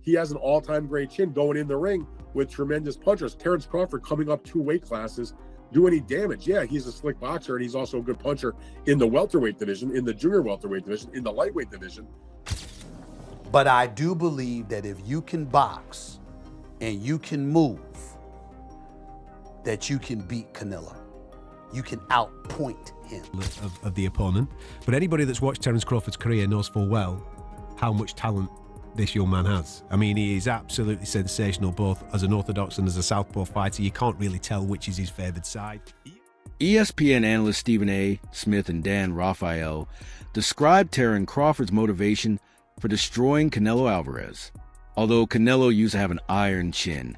he has an all-time great chin going in the ring with tremendous punchers. Terence Crawford coming up 2 weight classes, do any damage? Yeah, he's a slick boxer, and he's also a good puncher in the welterweight division, in the junior welterweight division, in the lightweight division. But I do believe that if you can box and you can move, that you can beat Canelo. You can outpoint him. Of the opponent. But anybody that's watched Terence Crawford's career knows full well how much talent this young man has. I mean, he is absolutely sensational, both as an orthodox and as a southpaw fighter. You can't really tell which is his favoured side. ESPN analysts Stephen A. Smith and Dan Raphael described Terence Crawford's motivation for destroying Canelo Alvarez. Although Canelo used to have an iron chin,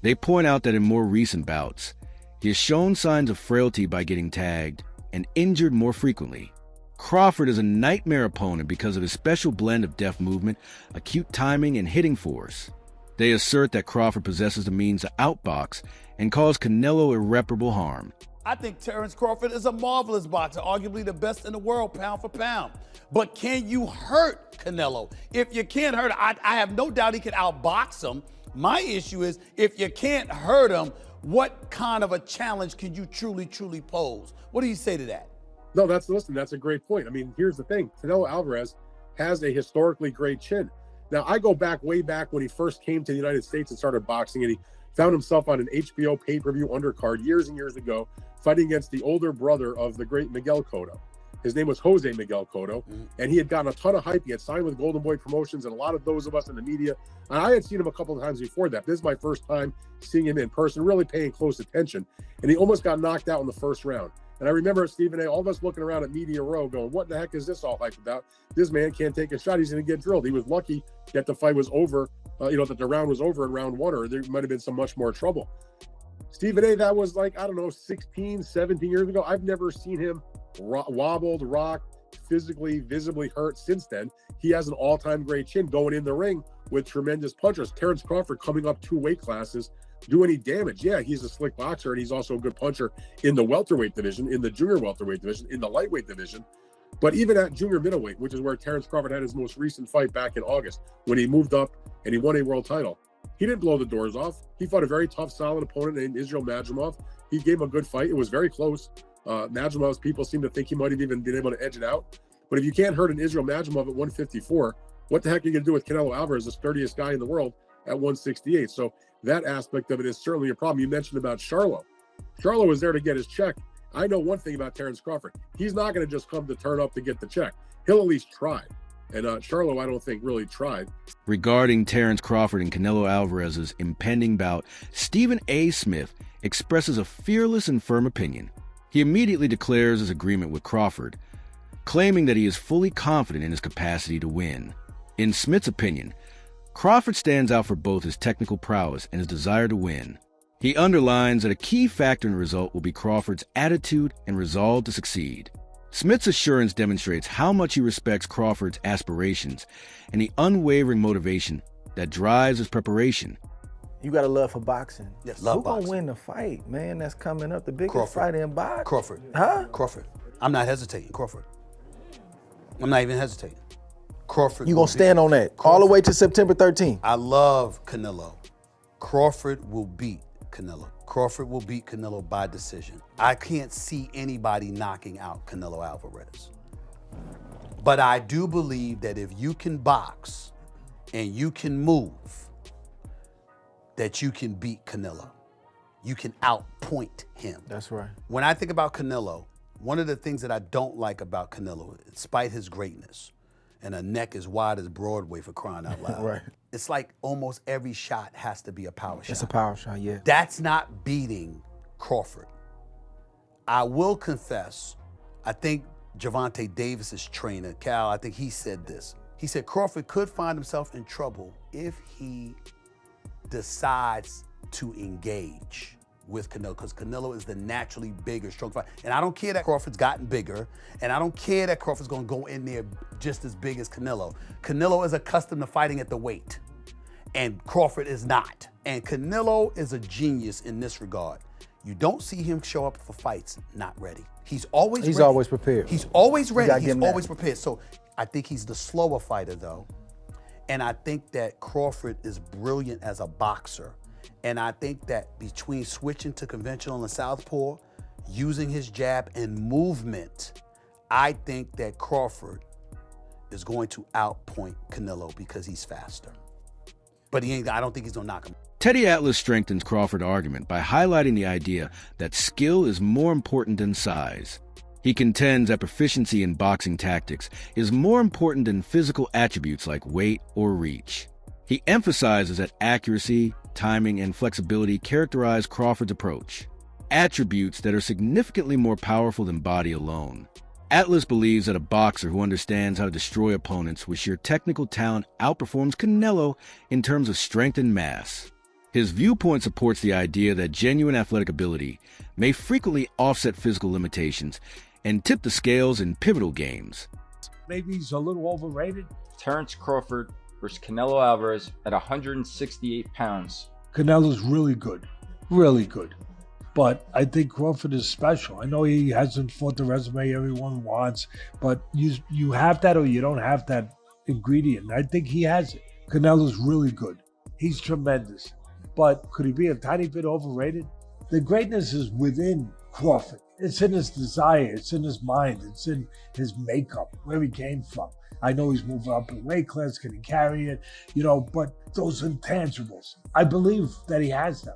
they point out that in more recent bouts, he has shown signs of frailty by getting tagged and injured more frequently. Crawford is a nightmare opponent because of his special blend of deft movement, acute timing, and hitting force. They assert that Crawford possesses the means to outbox and cause Canelo irreparable harm. I think Terence Crawford is a marvelous boxer, arguably the best in the world, pound for pound. But can you hurt Canelo? If you can't hurt him, I have no doubt he can outbox him. My issue is, if you can't hurt him, what kind of a challenge can you truly pose? What do you say to that? No, that's a great point. I mean, here's the thing. Canelo Alvarez has a historically great chin. Now, I go way back when he first came to the United States and started boxing, and he found himself on an HBO pay-per-view undercard years and years ago, fighting against the older brother of the great Miguel Cotto. His name was Jose Miguel Cotto, and he had gotten a ton of hype. He had signed with Golden Boy Promotions, and a lot of those of us in the media. And I had seen him a couple of times before that. This is my first time seeing him in person, really paying close attention. And he almost got knocked out in the first round. And I remember Stephen A., all of us looking around at Media Row going, what the heck is this all hype about? This man can't take a shot. He's going to get drilled. He was lucky that the fight was over, that the round was over in round 1, or there might have been some much more trouble. Stephen A., that was 16, 17 years ago. I've never seen him wobbled, rocked, physically, visibly hurt since then. He has an all-time great chin going in the ring with tremendous punchers. Terence Crawford coming up 2 weight classes, do any damage? Yeah, he's a slick boxer, and he's also a good puncher in the welterweight division, in the junior welterweight division, in the lightweight division. But even at junior middleweight, which is where Terence Crawford had his most recent fight back in August, when he moved up and he won a world title, he didn't blow the doors off. He fought a very tough, solid opponent named Israel Madrimov. He gave him a good fight. It was very close. Madrimov's people seem to think he might have even been able to edge it out. But if you can't hurt an Israel Madrimov at 154, what the heck are you going to do with Canelo Alvarez, the sturdiest guy in the world, at 168? So that aspect of it is certainly a problem. You mentioned about Charlo. Charlo was there to get his check. I know one thing about Terence Crawford. He's not going to just come to turn up to get the check. He'll at least try. And Charlo, I don't think, really tried. Regarding Terence Crawford and Canelo Alvarez's impending bout, Stephen A. Smith expresses a fearless and firm opinion. He immediately declares his agreement with Crawford, claiming that he is fully confident in his capacity to win. In Smith's opinion, Crawford stands out for both his technical prowess and his desire to win. He underlines that a key factor in the result will be Crawford's attitude and resolve to succeed. Smith's assurance demonstrates how much he respects Crawford's aspirations and the unwavering motivation that drives his preparation. You got a love for boxing. Yes, Who love gonna boxing. win the fight, man? That's coming up, the biggest Crawford. fight in boxing. Crawford. Huh? Crawford. I'm not hesitating. Crawford. I'm not even hesitating. Crawford. You gonna stand on that all the way to September 13th? I love Canelo. Crawford will beat Canelo. Crawford will beat Canelo by decision. I can't see anybody knocking out Canelo Alvarez. But I do believe that if you can box and you can move, that you can beat Canelo. You can outpoint him. That's right. When I think about Canelo, one of the things that I don't like about Canelo, despite his greatness, and a neck as wide as Broadway, for crying out loud. Right. It's like almost every shot has to be a power shot. It's a power shot, yeah. That's not beating Crawford. I will confess, I think Gervonta Davis's trainer, Cal, I think he said this. He said Crawford could find himself in trouble if he decides to engage with Canelo, because Canelo is the naturally bigger, strong fighter. And I don't care that Crawford's gotten bigger, and I don't care that Crawford's gonna go in there just as big as Canelo. Canelo is accustomed to fighting at the weight, and Crawford is not. And Canelo is a genius in this regard. You don't see him show up for fights not ready. He's always ready. Always prepared. He's always ready. gotta He's give him that. always prepared. So I think he's the slower fighter, though. And I think that Crawford is brilliant as a boxer. And I think that between switching to conventional and southpaw, using his jab and movement, I think that Crawford is going to outpoint Canelo because he's faster. But I don't think he's gonna knock him. Teddy Atlas strengthens Crawford's argument by highlighting the idea that skill is more important than size. He contends that proficiency in boxing tactics is more important than physical attributes like weight or reach. He emphasizes that accuracy, timing, and flexibility characterize Crawford's approach, attributes that are significantly more powerful than body alone. Atlas believes that a boxer who understands how to destroy opponents with sheer technical talent outperforms Canelo in terms of strength and mass. His viewpoint supports the idea that genuine athletic ability may frequently offset physical limitations and tip the scales in pivotal games. Maybe he's a little overrated. Terence Crawford versus Canelo Alvarez at 168 pounds. Canelo's really good. Really good. But I think Crawford is special. I know he hasn't fought the resume everyone wants, but you have that or you don't have that ingredient. I think he has it. Canelo's really good. He's tremendous. But could he be a tiny bit overrated? The greatness is within Crawford. It's in his desire. It's in his mind. It's in his makeup, where he came from. I know he's moving up in weight class. Can he carry it? But those intangibles, I believe that he has them.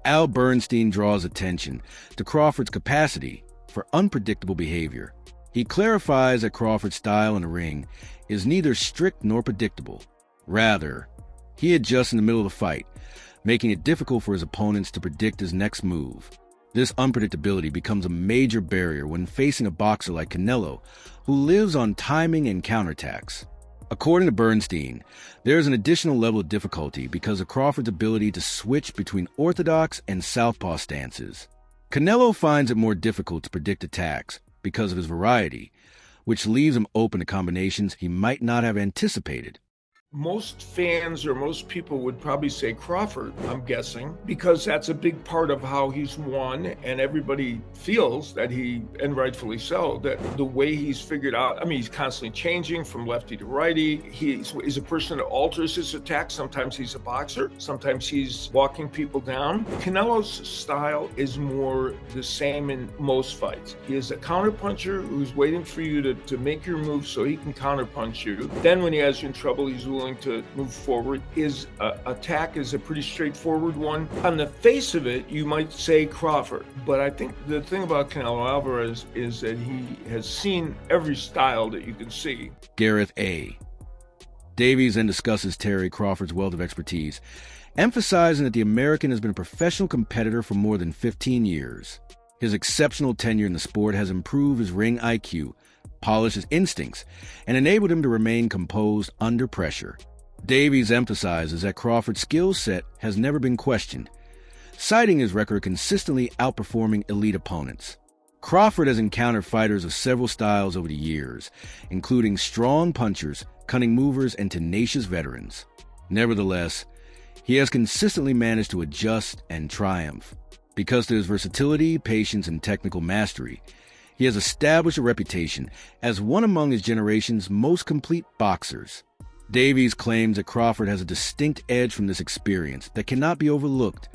Al Bernstein draws attention to Crawford's capacity for unpredictable behavior. He clarifies that Crawford's style in the ring is neither strict nor predictable. Rather, he adjusts in the middle of the fight, making it difficult for his opponents to predict his next move. This unpredictability becomes a major barrier when facing a boxer like Canelo, who lives on timing and counterattacks. According to Bernstein, there is an additional level of difficulty because of Crawford's ability to switch between orthodox and southpaw stances. Canelo finds it more difficult to predict attacks because of his variety, which leaves him open to combinations he might not have anticipated. Most fans or most people would probably say Crawford, I'm guessing, because that's a big part of how he's won, and everybody feels that and rightfully so, that the way he's figured out, he's constantly changing from lefty to righty. He's a person that alters his attack. Sometimes he's a boxer, sometimes he's walking people down. Canelo's style is more the same in most fights. He is a counterpuncher who's waiting for you to make your move so he can counterpunch you. Then when he has you in trouble, he's willing to move forward. His attack is a pretty straightforward one. On the face of it, you might say Crawford, but I think the thing about Canelo Alvarez is that he has seen every style that you can see. Gareth A. Davies then discusses Terry Crawford's wealth of expertise, emphasizing that the American has been a professional competitor for more than 15 years. His exceptional tenure in the sport has improved his ring IQ, polished his instincts, and enabled him to remain composed under pressure. Davies emphasizes that Crawford's skill set has never been questioned, citing his record consistently outperforming elite opponents. Crawford has encountered fighters of several styles over the years, including strong punchers, cunning movers, and tenacious veterans. Nevertheless, he has consistently managed to adjust and triumph. Because of his versatility, patience, and technical mastery, he has established a reputation as one among his generation's most complete boxers. Davies claims that Crawford has a distinct edge from this experience that cannot be overlooked,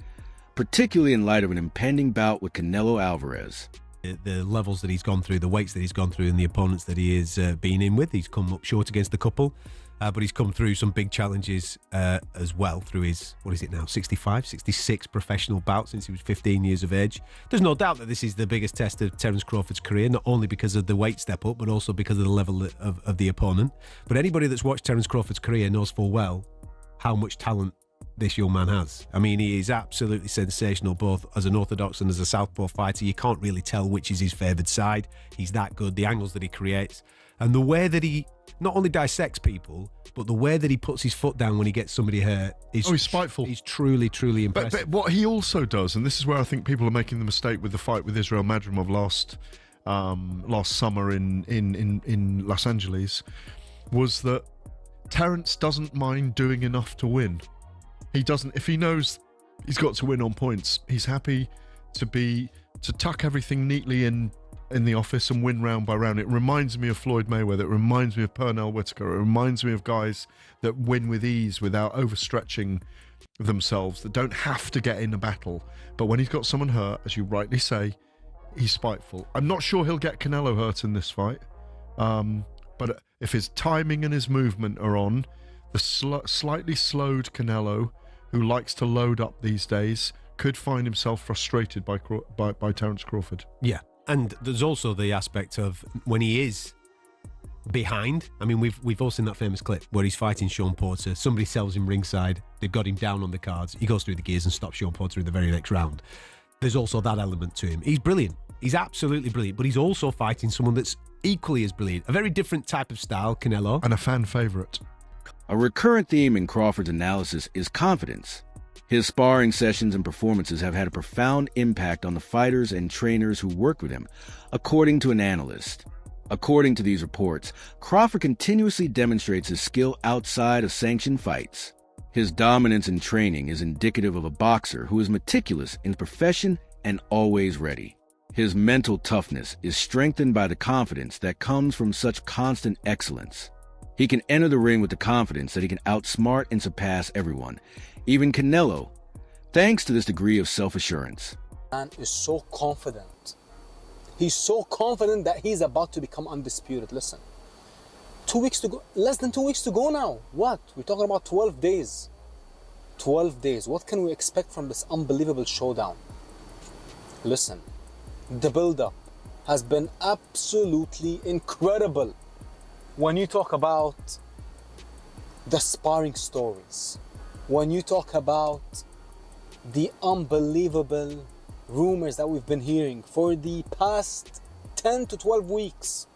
particularly in light of an impending bout with Canelo Alvarez. The levels that he's gone through, the weights that he's gone through, and the opponents that he has been in with, he's come up short against a couple, but he's come through some big challenges as well through his, 65, 66 professional bouts since he was 15 years of age. There's no doubt that this is the biggest test of Terence Crawford's career, not only because of the weight step up, but also because of the level of the opponent. But anybody that's watched Terence Crawford's career knows full well how much talent this young man has. He is absolutely sensational, both as an orthodox and as a southpaw fighter. You can't really tell which is his favoured side. He's that good. The angles that he creates and the way that he not only dissects people, but the way that he puts his foot down when he gets somebody hurt is he's spiteful. He's truly, truly impressive. But what he also does, and this is where I think people are making the mistake with the fight with Israel Madrimov last summer in Los Angeles, was that Terence doesn't mind doing enough to win. He doesn't, if he knows he's got to win on points, he's happy to tuck everything neatly in in the office and win round by round. It reminds me of Floyd Mayweather. It reminds me of Pernell Whitaker. It reminds me of guys that win with ease without overstretching themselves, that don't have to get in a battle. But when he's got someone hurt, as you rightly say, he's spiteful. I'm not sure he'll get Canelo hurt in this fight. But if his timing and his movement are on, the slightly slowed Canelo, who likes to load up these days, could find himself frustrated by Terence Crawford. Yeah, and there's also the aspect of when he is behind. I mean, we've all seen that famous clip where he's fighting Sean Porter. Somebody sells him ringside. They've got him down on the cards. He goes through the gears and stops Sean Porter in the very next round. There's also that element to him. He's brilliant. He's absolutely brilliant, but he's also fighting someone that's equally as brilliant. A very different type of style, Canelo. And a fan favourite. A recurrent theme in Crawford's analysis is confidence. His sparring sessions and performances have had a profound impact on the fighters and trainers who work with him, according to an analyst. According to these reports, Crawford continuously demonstrates his skill outside of sanctioned fights. His dominance in training is indicative of a boxer who is meticulous in profession and always ready. His mental toughness is strengthened by the confidence that comes from such constant excellence. He can enter the ring with the confidence that he can outsmart and surpass everyone, even Canelo, thanks to this degree of self-assurance. Man is so confident. He's so confident that he's about to become undisputed. Listen, 2 weeks to go, less than 2 weeks to go now. What? We're talking about 12 days. 12 days. What can we expect from this unbelievable showdown? Listen, the build-up has been absolutely incredible. When you talk about the sparring stories, when you talk about the unbelievable rumors that we've been hearing for the past 10 to 12 weeks,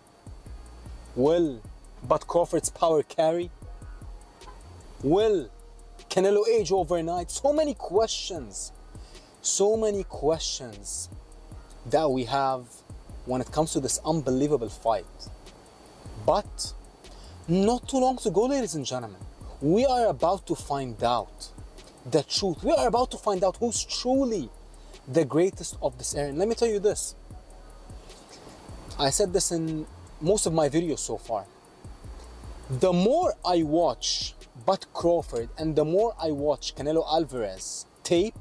will but Crawford's power carry? Will Canelo age overnight? So many questions that we have when it comes to this unbelievable fight. But not too long to go, ladies and gentlemen. We are about to find out the truth. We are about to find out who's truly the greatest of this era. And let me tell you this. I said this in most of my videos so far. The more I watch Bud Crawford and the more I watch Canelo Alvarez tape,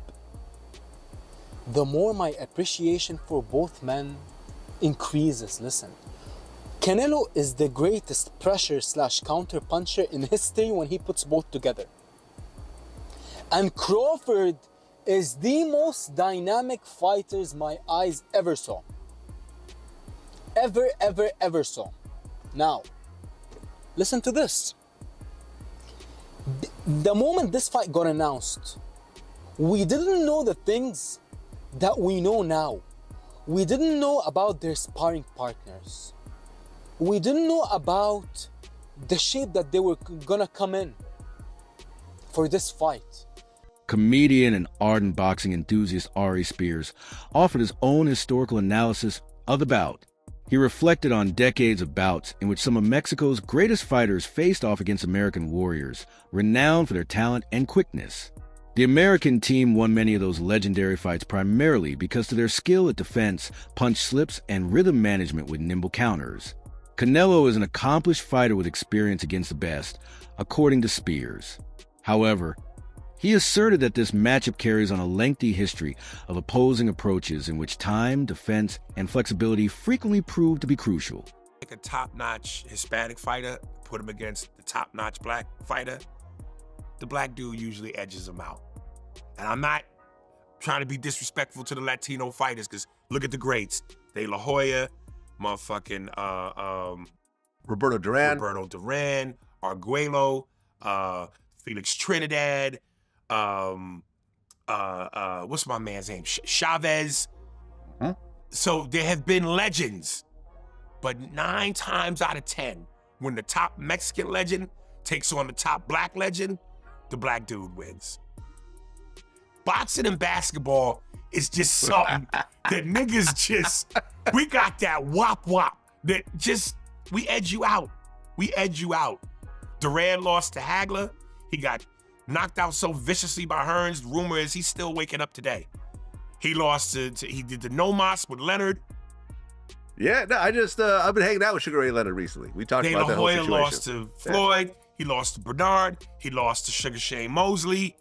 the more my appreciation for both men increases. Listen, Canelo is the greatest pressure/counter puncher in history when he puts both together. And Crawford is the most dynamic fighters my eyes ever saw. Ever saw. Now, listen to this. The moment this fight got announced, we didn't know the things that we know now. We didn't know about their sparring partners. We didn't know about the shape that they were gonna come in for this fight. Comedian and ardent boxing enthusiast Ari Spears offered his own historical analysis of the bout. He reflected on decades of bouts in which some of Mexico's greatest fighters faced off against American warriors, renowned for their talent and quickness. The American team won many of those legendary fights primarily because of their skill at defense, punch slips, and rhythm management with nimble counters. Canelo is an accomplished fighter with experience against the best, according to Spears. However, he asserted that this matchup carries on a lengthy history of opposing approaches in which time, defense, and flexibility frequently prove to be crucial. Like a top-notch Hispanic fighter, put him against the top-notch black fighter, the black dude usually edges him out. And I'm not trying to be disrespectful to the Latino fighters, because look at the greats. De La Hoya, motherfucking Roberto Duran, Arguello, Felix Trinidad, what's my man's name? Chavez. Huh? So there have been legends, but 9 times out of 10, when the top Mexican legend takes on the top black legend, the black dude wins. Boxing and basketball is just something that niggas just, we got that wop that just, we edge you out. Duran lost to Hagler. He got knocked out so viciously by Hearns. The rumor is he's still waking up today. He lost he did the no mas with Leonard. Yeah, no, I've been hanging out with Sugar Ray Leonard recently. We talked De about La that whole Hoya situation. lost to Floyd. He lost to Bernard. He lost to Sugar Shane Mosley.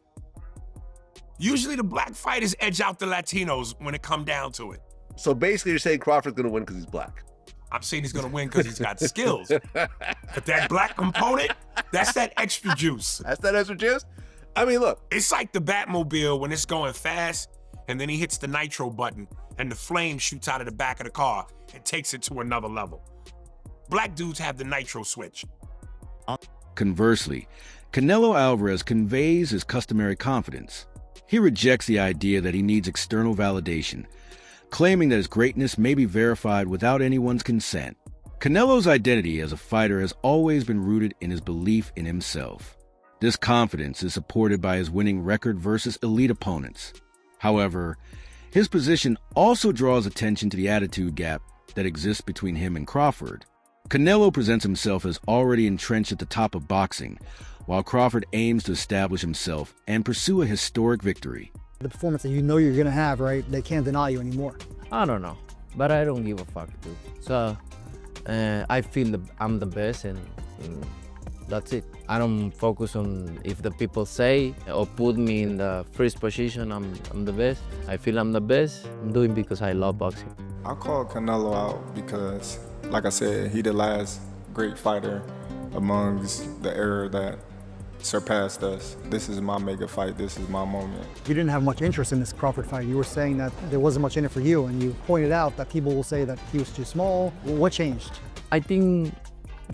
Usually the black fighters edge out the Latinos when it come down to it. So basically you're saying Crawford's going to win because he's black. I'm saying he's going to win because he's got skills. But that black component, that's that extra juice. That's that extra juice? I mean, look. It's like the Batmobile when it's going fast, and then he hits the nitro button, and the flame shoots out of the back of the car and takes it to another level. Black dudes have the nitro switch. Conversely, Canelo Alvarez conveys his customary confidence. He rejects the idea that he needs external validation, claiming that his greatness may be verified without anyone's consent. Canelo's identity as a fighter has always been rooted in his belief in himself. This confidence is supported by his winning record versus elite opponents. However, his position also draws attention to the attitude gap that exists between him and Crawford. Canelo presents himself as already entrenched at the top of boxing, while Crawford aims to establish himself and pursue a historic victory. The performance that you know you're going to have, right, they can't deny you anymore. I don't know, but I don't give a fuck, dude. So I feel I'm the best, and that's it. I don't focus on if the people say or put me in the first position, I'm the best. I feel I'm the best. I'm doing because I love boxing. I called Canelo out because, like I said, he the last great fighter amongst the era that surpassed us. This is my mega fight. This is my moment. You didn't have much interest in this Crawford fight. You were saying that there wasn't much in it for you, and you pointed out that people will say that he was too small. What changed? I think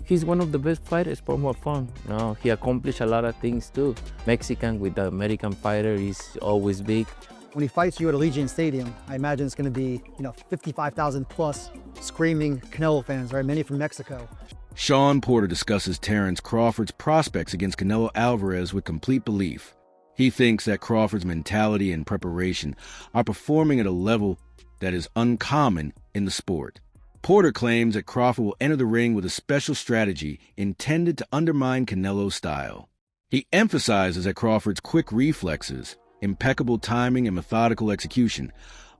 he's one of the best fighters for more fun. No, he accomplished a lot of things too. Mexican with the American fighter is always big. When he fights you at Allegiant Stadium, I imagine it's going to be, 55,000 plus screaming Canelo fans, right? Many from Mexico. Sean Porter discusses Terence Crawford's prospects against Canelo Alvarez with complete belief. He thinks that Crawford's mentality and preparation are performing at a level that is uncommon in the sport. Porter claims that Crawford will enter the ring with a special strategy intended to undermine Canelo's style. He emphasizes that Crawford's quick reflexes, impeccable timing, and methodical execution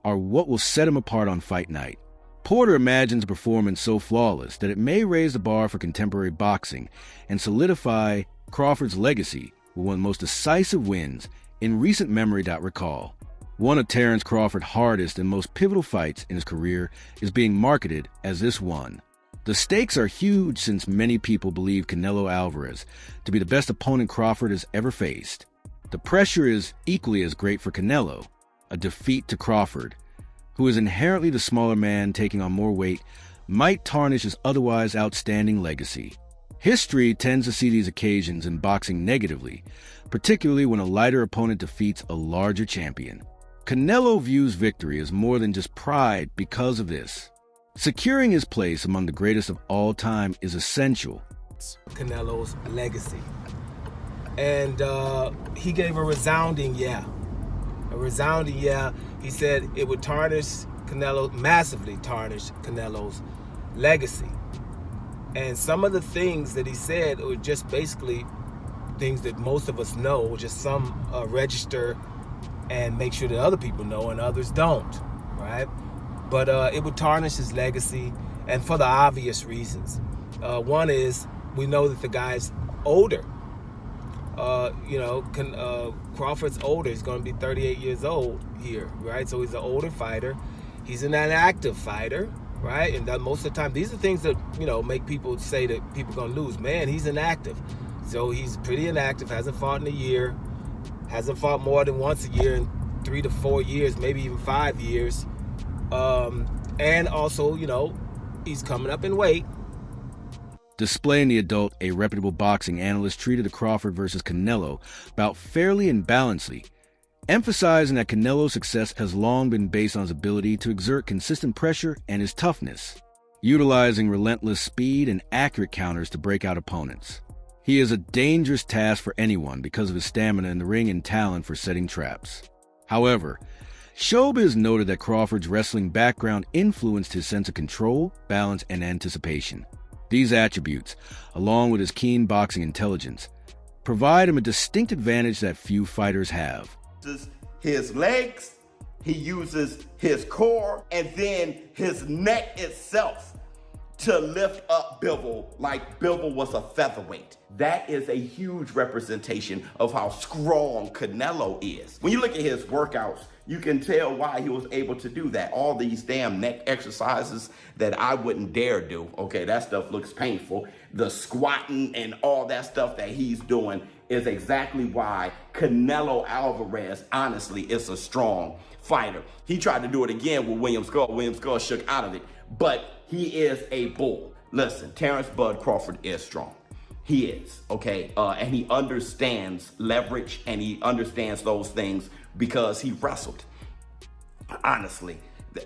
are what will set him apart on fight night. Porter imagines a performance so flawless that it may raise the bar for contemporary boxing and solidify Crawford's legacy with one of the most decisive wins in recent memory. Recall. One of Terence Crawford's hardest and most pivotal fights in his career is being marketed as this one. The stakes are huge since many people believe Canelo Alvarez to be the best opponent Crawford has ever faced. The pressure is equally as great for Canelo, a defeat to Crawford, who is inherently the smaller man taking on more weight, might tarnish his otherwise outstanding legacy. History tends to see these occasions in boxing negatively, particularly when a lighter opponent defeats a larger champion. Canelo views victory as more than just pride because of this. Securing his place among the greatest of all time is essential. Canelo's legacy. And he gave a resounding yeah. A resounding yeah. He said it would massively tarnish Canelo's legacy. And some of the things that he said were just basically things that most of us know, just some register and make sure that other people know and others don't, right? But it would tarnish his legacy, and for the obvious reasons. One is, we know that the guy's older. Crawford's older. He's going to be 38 years old here, right? So he's an older fighter. He's an active fighter, right? And most of the time, these are things that, make people say that people are going to lose. Man, he's inactive. So he's pretty inactive, hasn't fought in a year, hasn't fought more than once a year in 3 to 4 years, maybe even 5 years. And also, he's coming up in weight. Displaying the adult, a reputable boxing analyst treated the Crawford versus Canelo bout fairly and balancedly, emphasizing that Canelo's success has long been based on his ability to exert consistent pressure and his toughness, utilizing relentless speed and accurate counters to break out opponents. He is a dangerous task for anyone because of his stamina in the ring and talent for setting traps. However, Showbiz noted that Crawford's wrestling background influenced his sense of control, balance, and anticipation. These attributes, along with his keen boxing intelligence, provide him a distinct advantage that few fighters have. His legs He uses his core and then his neck itself to lift up Bivol like Bivol was a featherweight. That is a huge representation of how strong Canelo is. When you look at his workouts, you can tell why he was able to do that. All these damn neck exercises that I wouldn't dare do. Okay, that stuff looks painful. The squatting and all that stuff that he's doing is exactly why Canelo Alvarez, honestly, is a strong fighter. He tried to do it again with William Skull. William Skull shook out of it, but he is a bull. Listen, Terence Bud Crawford is strong. He is, okay? And he understands leverage and he understands those things because he wrestled. Honestly,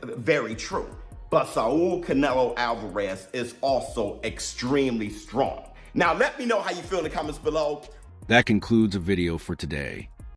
very true. But Saul Canelo Alvarez is also extremely strong. Now, let me know how you feel in the comments below. That concludes a video for today.